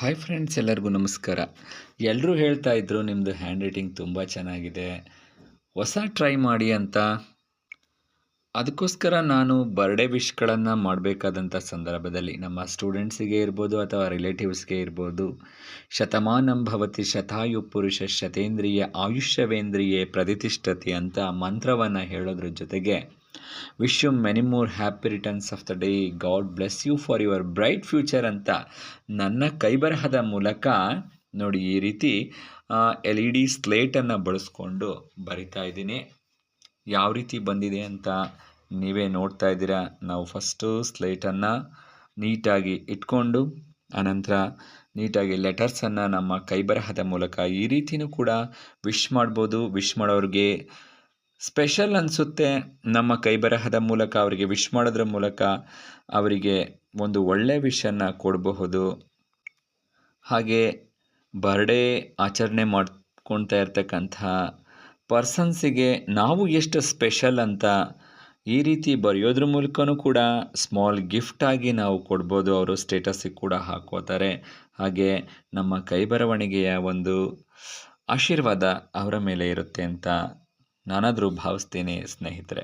Hi friends, ಎಲ್ಲರಿಗೂ ನಮಸ್ಕಾರ. ಎಲ್ಲರೂ ಹೇಳ್ತಾ ಇದ್ರು ನಿಮ್ಮದು ಹ್ಯಾಂಡ್ ರೈಟಿಂಗ್ ತುಂಬ ಚೆನ್ನಾಗಿದೆ, ಹೊಸ ಟ್ರೈ ಮಾಡಿ ಅಂತ. ಅದಕ್ಕೋಸ್ಕರ ನಾನು ಬರ್ಡೇ ವಿಶ್ಗಳನ್ನು ಮಾಡಬೇಕಾದಂಥ ಸಂದರ್ಭದಲ್ಲಿ ನಮ್ಮ ಸ್ಟೂಡೆಂಟ್ಸಿಗೆ ಇರ್ಬೋದು ಅಥವಾ ರಿಲೇಟಿವ್ಸ್ಗೆ ಇರ್ಬೋದು, ಶತಮಾನಂ ಭವತಿ ಶತಾಯು ಪುರುಷ ಶತೇಂದ್ರಿಯ ಆಯುಷ್ಯವೇಂದ್ರಿಯೇ ಪ್ರತಿಷ್ಠತಿ ಅಂತ ಮಂತ್ರವನ್ನು ಹೇಳೋದ್ರ ಜೊತೆಗೆ wish you many more happy returns of the day, God bless you for your bright future ಅಂತ ನನ್ನ ಕೈಬರಹದ ಮೂಲಕ ನೋಡಿ ಈ ರೀತಿ LED ಸ್ಲೇಟನ್ನು ಬಳಸ್ಕೊಂಡು ಬರಿತಾ ಇದ್ದೀನಿ. ಯಾವ ರೀತಿ ಬಂದಿದೆ ಅಂತ ನೀವೇ ನೋಡ್ತಾ ಇದ್ದೀರಾ. ನಾವು ಫಸ್ಟು ಸ್ಲೇಟನ್ನು ನೀಟಾಗಿ ಇಟ್ಕೊಂಡು ಆನಂತರ ನೀಟಾಗಿ ಲೆಟರ್ಸನ್ನು ನಮ್ಮ ಕೈಬರಹದ ಮೂಲಕ ಈ ರೀತಿಯೂ ಕೂಡ ವಿಶ್ ಮಾಡ್ಬೋದು. ವಿಶ್ ಮಾಡೋರಿಗೆ ಸ್ಪೆಷಲ್ ಅನಿಸುತ್ತೆ. ನಮ್ಮ ಕೈಬರಹದ ಮೂಲಕ ಅವರಿಗೆ ವಿಶ್ ಮಾಡೋದ್ರ ಮೂಲಕ ಅವರಿಗೆ ಒಂದು ಒಳ್ಳೆಯ ವಿಷನ್ನು ಕೊಡಬಹುದು. ಹಾಗೆ ಬರ್ಡೇ ಆಚರಣೆ ಮಾಡ್ಕೊಳ್ತಾ ಇರ್ತಕ್ಕಂಥ ಪರ್ಸನ್ಸಿಗೆ ನಾವು ಎಷ್ಟು ಸ್ಪೆಷಲ್ ಅಂತ ಈ ರೀತಿ ಬರೆಯೋದ್ರ ಮೂಲಕನೂ ಕೂಡ ಸ್ಮಾಲ್ ಗಿಫ್ಟಾಗಿ ನಾವು ಕೊಡ್ಬೋದು. ಅವರು ಸ್ಟೇಟಸ್ಸಿಗೆ ಕೂಡ ಹಾಕೋತಾರೆ. ಹಾಗೆ ನಮ್ಮ ಕೈಬರವಣಿಗೆಯ ಒಂದು ಆಶೀರ್ವಾದ ಅವರ ಮೇಲೆ ಇರುತ್ತೆ ಅಂತ ನಾನಾದರೂ ಭಾವಿಸ್ತೀನಿ ಸ್ನೇಹಿತರೆ.